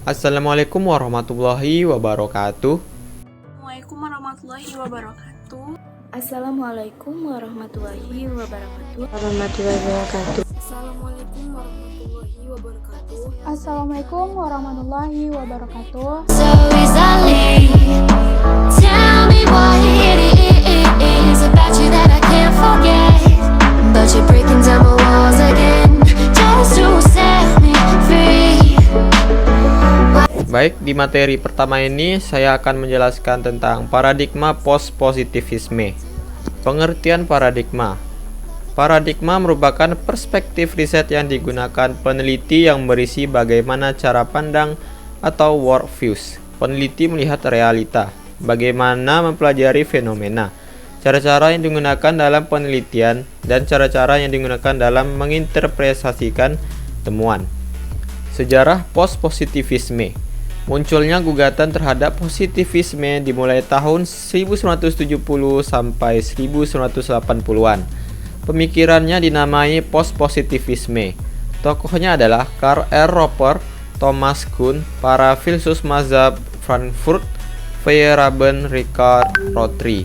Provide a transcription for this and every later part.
Assalamualaikum warahmatullahi wabarakatuh. Assalamualaikum warahmatullahi wabarakatuh. Assalamualaikum warahmatullahi wabarakatuh. Warahmatullahi wabarakatuh. Assalamualaikum warahmatullahi wabarakatuh. Assalamualaikum warahmatullahi wabarakatuh. So easily, tell me what it is about you that I can't forget. But you're breaking down my walls again, just to set me free. Baik, di materi pertama ini saya akan menjelaskan tentang paradigma post-positivisme. Pengertian paradigma. Paradigma merupakan perspektif riset yang digunakan peneliti yang berisi bagaimana cara pandang atau worldviews. Peneliti melihat realita, bagaimana mempelajari fenomena, cara-cara yang digunakan dalam penelitian, dan cara-cara yang digunakan dalam menginterpretasikan temuan. Sejarah post-positivisme. Munculnya gugatan terhadap positivisme dimulai tahun 1970 sampai 1980-an. Pemikirannya dinamai post-positivisme. Tokohnya adalah Karl R. Popper, Thomas Kuhn, para filsuf mazhab Frankfurt, Feyerabend, Richard Rorty.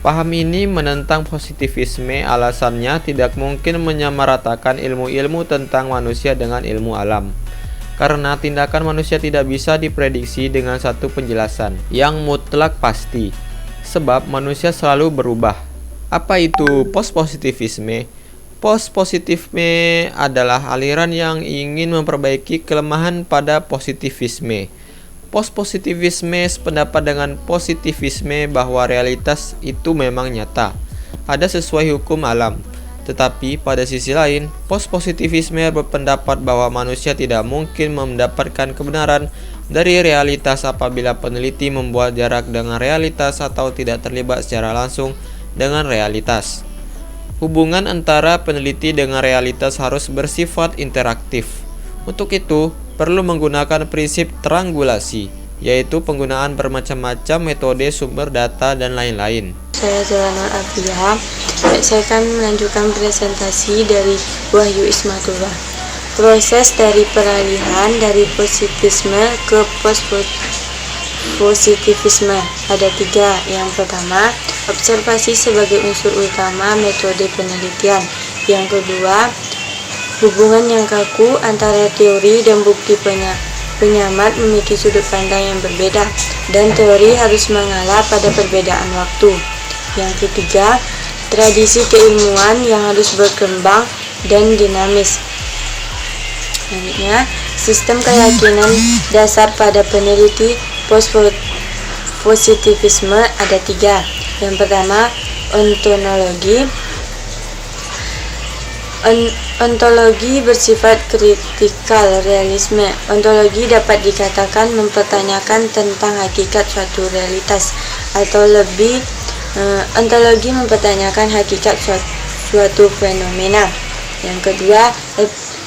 Paham ini menentang positivisme, alasannya tidak mungkin menyamaratakan ilmu-ilmu tentang manusia dengan ilmu alam. Karena tindakan manusia tidak bisa diprediksi dengan satu penjelasan yang mutlak pasti, sebab manusia selalu berubah. Apa itu post-positivisme? Post-positivisme adalah aliran yang ingin memperbaiki kelemahan pada positivisme. Post-positivisme sependapat dengan positivisme bahwa realitas itu memang nyata, ada sesuai hukum alam. Tetapi pada sisi lain, post-positivisme berpendapat bahwa manusia tidak mungkin mendapatkan kebenaran dari realitas apabila peneliti membuat jarak dengan realitas atau tidak terlibat secara langsung dengan realitas. Hubungan antara peneliti dengan realitas harus bersifat interaktif. Untuk itu, perlu menggunakan prinsip triangulasi, yaitu penggunaan bermacam-macam metode sumber data dan lain-lain. Saya Zelana Abdillah. Saya akan melanjutkan presentasi dari Wahyu Ismatullah. Proses dari peralihan dari positivisme ke post-positivisme ada 3. Yang pertama, observasi sebagai unsur utama metode penelitian. Yang kedua, hubungan yang kaku antara teori dan bukti penyamat memiliki sudut pandang yang berbeda, dan teori harus mengalah pada perbedaan waktu. Yang ketiga, tradisi keilmuan yang harus berkembang dan dinamis. Selanjutnya, sistem keyakinan dasar pada peneliti post-positivisme ada 3. Yang pertama, ontologi. Ontologi bersifat kritikal realisme. Ontologi dapat dikatakan mempertanyakan tentang hakikat suatu realitas, atau lebih, ontologi mempertanyakan hakikat suatu fenomena. Yang kedua,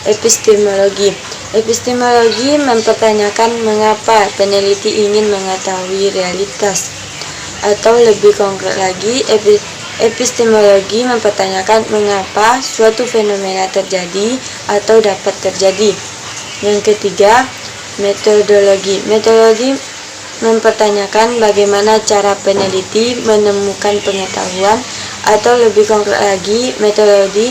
epistemologi. Epistemologi mempertanyakan mengapa peneliti ingin mengetahui realitas, atau lebih konkret lagi, epistemologi mempertanyakan mengapa suatu fenomena terjadi atau dapat terjadi. Yang ketiga, metodologi. Metodologi mempertanyakan bagaimana cara peneliti menemukan pengetahuan, atau lebih konkret lagi, metodologi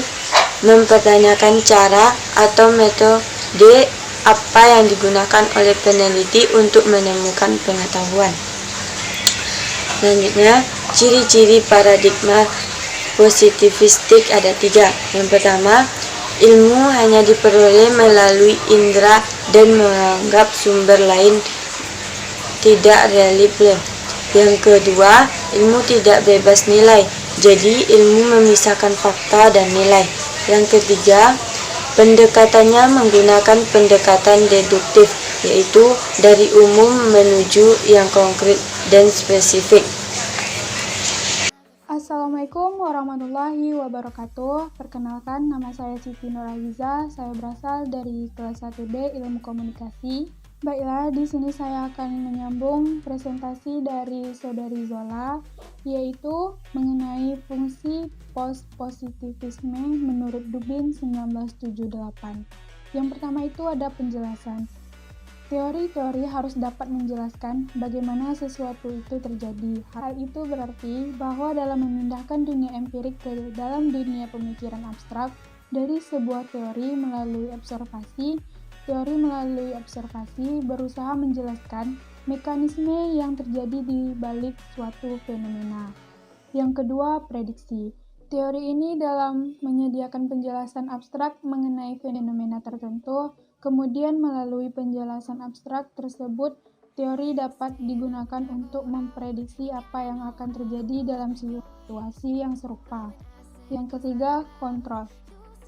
mempertanyakan cara atau metode apa yang digunakan oleh peneliti untuk menemukan pengetahuan. Selanjutnya, ciri-ciri paradigma positivistik ada 3. Yang pertama, ilmu hanya diperoleh melalui indera dan menganggap sumber lain tidak reliable. Yang kedua, ilmu tidak bebas nilai, jadi ilmu memisahkan fakta dan nilai. Yang ketiga, pendekatannya menggunakan pendekatan deduktif, yaitu dari umum menuju yang konkret dan spesifik. Assalamualaikum warahmatullahi wabarakatuh. Perkenalkan, nama saya Siti Nurhaliza. Saya berasal dari kelas 1D Ilmu Komunikasi. Baiklah, di sini saya akan menyambung presentasi dari Saudari Zola, yaitu mengenai fungsi post-positivisme menurut Dublin 1978. Yang pertama itu ada penjelasan. Teori-teori harus dapat menjelaskan bagaimana sesuatu itu terjadi. Hal itu berarti bahwa dalam memindahkan dunia empirik ke dalam dunia pemikiran abstrak dari sebuah teori melalui observasi berusaha menjelaskan mekanisme yang terjadi di balik suatu fenomena. Yang kedua, prediksi. Teori ini dalam menyediakan penjelasan abstrak mengenai fenomena tertentu. Kemudian melalui penjelasan abstrak tersebut, teori dapat digunakan untuk memprediksi apa yang akan terjadi dalam situasi yang serupa. Yang ketiga, kontrol.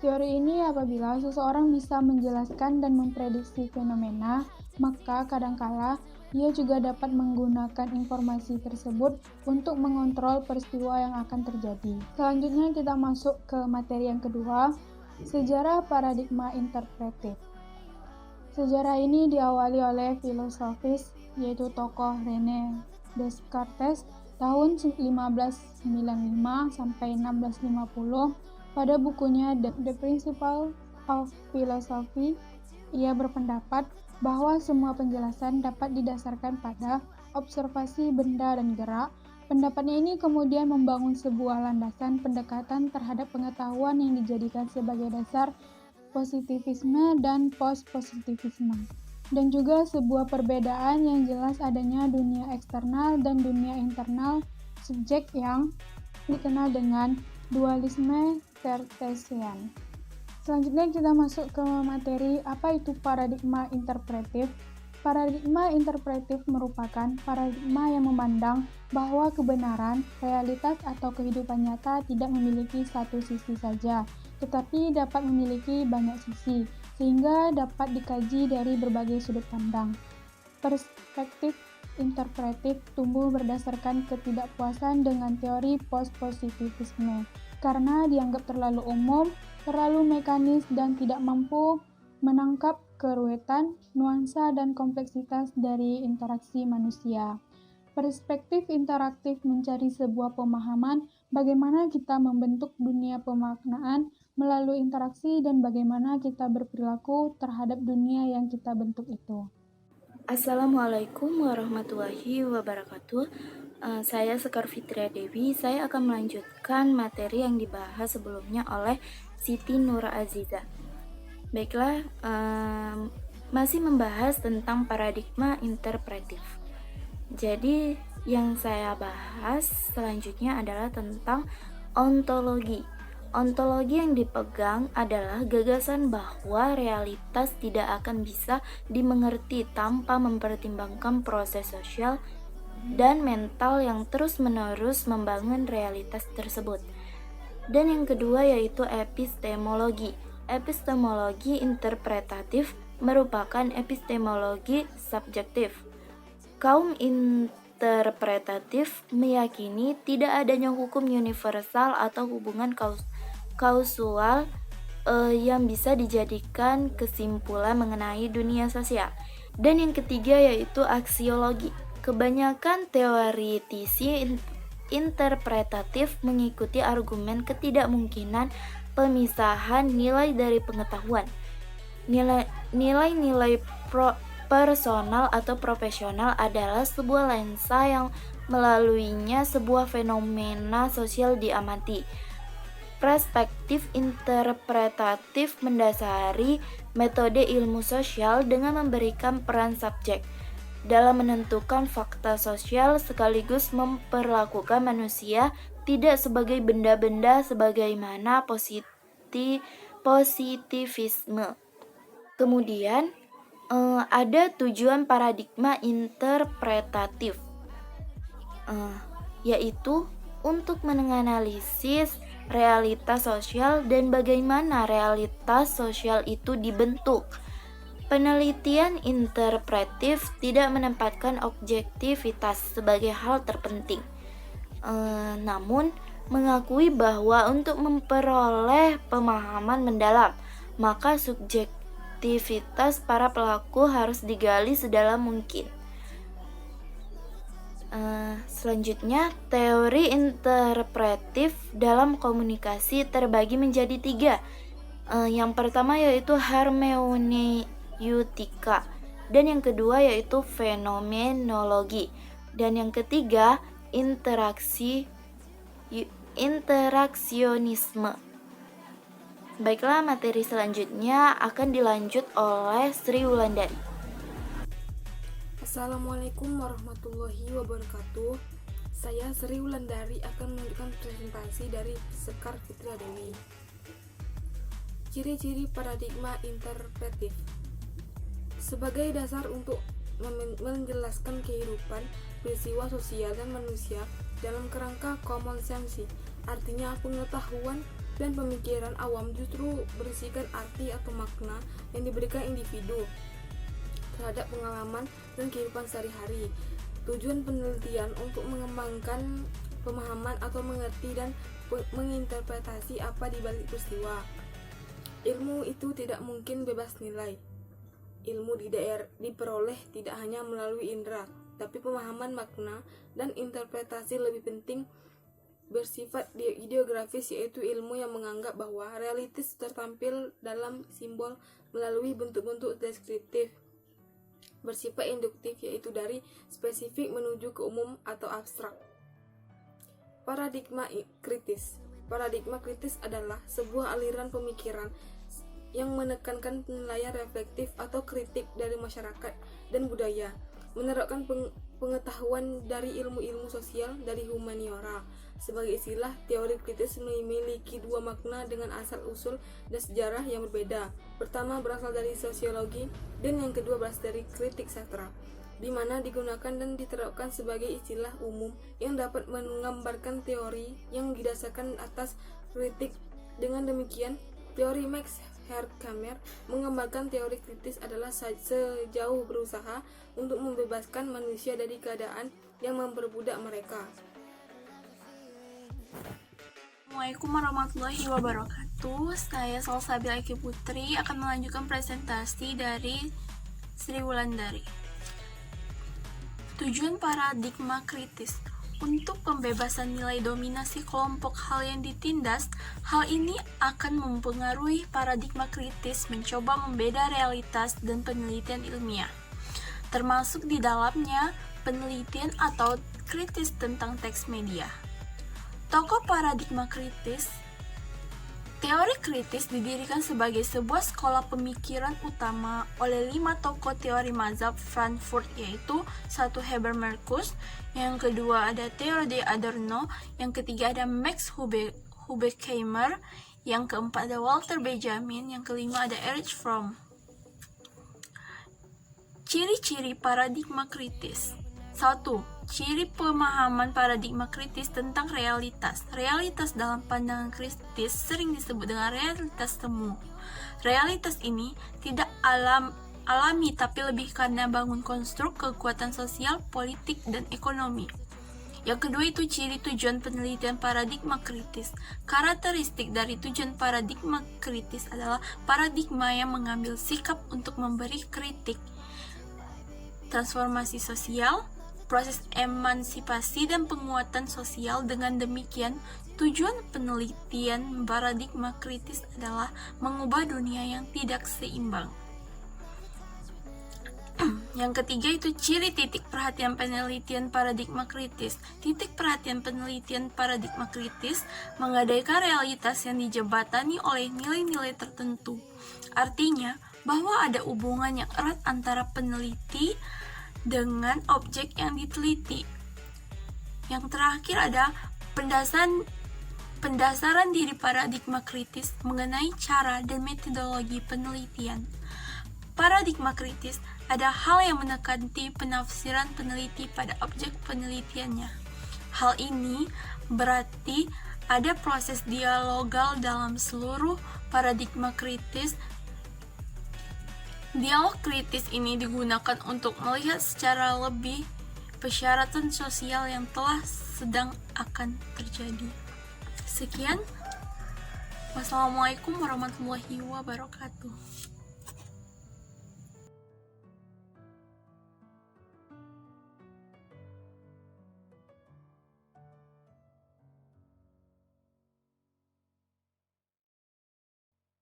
Teori ini apabila seseorang bisa menjelaskan dan memprediksi fenomena, maka kadangkala ia juga dapat menggunakan informasi tersebut untuk mengontrol peristiwa yang akan terjadi. Selanjutnya kita masuk ke materi yang kedua, sejarah paradigma interpretif. Sejarah ini diawali oleh filosofis yaitu tokoh René Descartes tahun 1595 sampai 1650 pada bukunya The Principles of Philosophy. Ia berpendapat bahwa semua penjelasan dapat didasarkan pada observasi benda dan gerak. Pendapatnya ini kemudian membangun sebuah landasan pendekatan terhadap pengetahuan yang dijadikan sebagai dasar positivisme dan post-positivisme, dan juga sebuah perbedaan yang jelas adanya dunia eksternal dan dunia internal subjek yang dikenal dengan dualisme Cartesian. Selanjutnya kita masuk ke materi apa itu paradigma interpretif. Paradigma interpretif merupakan paradigma yang memandang bahwa kebenaran, realitas atau kehidupan nyata tidak memiliki satu sisi saja, tetapi dapat memiliki banyak sisi, sehingga dapat dikaji dari berbagai sudut pandang. Perspektif interpretif tumbuh berdasarkan ketidakpuasan dengan teori post-positivisme, karena dianggap terlalu umum, terlalu mekanis, dan tidak mampu menangkap keruwetan, nuansa, dan kompleksitas dari interaksi manusia. Perspektif interaktif mencari sebuah pemahaman bagaimana kita membentuk dunia pemaknaan melalui interaksi dan bagaimana kita berperilaku terhadap dunia yang kita bentuk itu. Assalamualaikum warahmatullahi wabarakatuh. Saya Sekar Fitria Dewi. Saya akan melanjutkan materi yang dibahas sebelumnya oleh Siti Nura Aziza. Baiklah, masih membahas tentang paradigma interpretif. Jadi, yang saya bahas selanjutnya adalah tentang ontologi. Ontologi yang dipegang adalah gagasan bahwa realitas tidak akan bisa dimengerti tanpa mempertimbangkan proses sosial dan mental yang terus-menerus membangun realitas tersebut. Dan yang kedua yaitu epistemologi. Epistemologi interpretatif merupakan epistemologi subjektif. Kaum interpretatif meyakini tidak adanya hukum universal atau hubungan kausal yang bisa dijadikan kesimpulan mengenai dunia sosial. Dan yang ketiga yaitu aksiologi. Kebanyakan teoritisi interpretatif mengikuti argumen ketidakmungkinan pemisahan nilai dari pengetahuan. Nilai-nilai personal atau profesional adalah sebuah lensa yang melaluinya sebuah fenomena sosial diamati. Perspektif interpretatif mendasari metode ilmu sosial dengan memberikan peran subjek dalam menentukan fakta sosial sekaligus memperlakukan manusia tidak sebagai benda-benda sebagaimana positivisme. Kemudian ada tujuan paradigma interpretatif, yaitu untuk menganalisis realitas sosial dan bagaimana realitas sosial itu dibentuk. Penelitian interpretif tidak menempatkan objektivitas sebagai hal terpenting, namun mengakui bahwa untuk memperoleh pemahaman mendalam, maka subjektivitas para pelaku harus digali sedalam mungkin. Selanjutnya, teori interpretif dalam komunikasi terbagi menjadi 3. Yang pertama yaitu hermeneutika, Dan yang kedua yaitu fenomenologi. Dan yang ketiga interaksionisme. Baiklah, materi selanjutnya akan dilanjut oleh Sri Wulandari. Assalamualaikum warahmatullahi wabarakatuh. Saya Sri Wulandari akan menunjukkan presentasi dari Sekar Fitria Dewi. Ciri-ciri paradigma interpretif. Sebagai dasar untuk menjelaskan kehidupan, peristiwa sosial dan manusia dalam kerangka common sense, artinya pengetahuan dan pemikiran awam justru berisikan arti atau makna yang diberikan individu terhadap pengalaman dan kehidupan sehari-hari. Tujuan penelitian untuk mengembangkan pemahaman atau mengerti dan menginterpretasi apa di balik peristiwa. Ilmu itu tidak mungkin bebas nilai. Ilmu diperoleh tidak hanya melalui indera, tapi pemahaman makna dan interpretasi lebih penting bersifat ideografis, yaitu ilmu yang menganggap bahwa realitas tertampil dalam simbol melalui bentuk-bentuk deskriptif, bersifat induktif, yaitu dari spesifik menuju ke umum atau abstrak. Paradigma kritis. Paradigma kritis adalah sebuah aliran pemikiran yang menekankan penilaian reflektif atau kritik dari masyarakat dan budaya, menerapkan pengetahuan dari ilmu-ilmu sosial dari humaniora. Sebagai istilah, teori kritis memiliki dua makna dengan asal-usul dan sejarah yang berbeda. Pertama berasal dari sosiologi dan yang kedua berasal dari kritik sastra, di mana digunakan dan diterapkan sebagai istilah umum yang dapat menggambarkan teori yang didasarkan atas kritik. Dengan demikian, teori Max Herkamer menggambarkan teori kritis adalah sejauh berusaha untuk membebaskan manusia dari keadaan yang memperbudak mereka. Assalamualaikum warahmatullahi wabarakatuh. Saya Salsabila Eki Putri akan melanjutkan presentasi dari Sri Wulandari. Tujuan paradigma kritis. Untuk pembebasan nilai dominasi kelompok hal yang ditindas, hal ini akan mempengaruhi paradigma kritis mencoba membeda realitas dan penelitian ilmiah, termasuk di dalamnya penelitian atau kritis tentang teks media. Tokoh paradigma kritis. Teori kritis didirikan sebagai sebuah sekolah pemikiran utama oleh 5 tokoh teori mazhab Frankfurt, yaitu 1. Habermas, yang kedua ada Theodor Adorno, yang ketiga ada Max Horkheimer, yang keempat ada Walter Benjamin, yang kelima ada Erich Fromm. Ciri-ciri paradigma kritis. 1. Ciri pemahaman paradigma kritis tentang realitas. Realitas dalam pandangan kritis sering disebut dengan realitas temu. Realitas ini tidak alami tapi lebih karena bangun konstruk kekuatan sosial, politik, dan ekonomi. Yang kedua itu ciri tujuan penelitian paradigma kritis. Karakteristik dari tujuan paradigma kritis adalah paradigma yang mengambil sikap untuk memberi kritik, transformasi sosial, proses emansipasi dan penguatan sosial. Dengan demikian, tujuan penelitian paradigma kritis adalah mengubah dunia yang tidak seimbang. Yang ketiga itu ciri titik perhatian penelitian paradigma kritis. Titik perhatian penelitian paradigma kritis menggadaikan realitas yang dijebatani oleh nilai-nilai tertentu. Artinya, bahwa ada hubungan yang erat antara peneliti dengan objek yang diteliti. Yang terakhir ada pendasaran diri paradigma kritis mengenai cara dan metodologi penelitian. Paradigma kritis ada hal yang menekani penafsiran peneliti pada objek penelitiannya. Hal ini berarti ada proses dialogal dalam seluruh paradigma kritis. Dialog kritis ini digunakan untuk melihat secara lebih persyaratan sosial yang telah sedang akan terjadi. Sekian. Wassalamualaikum warahmatullahi wabarakatuh.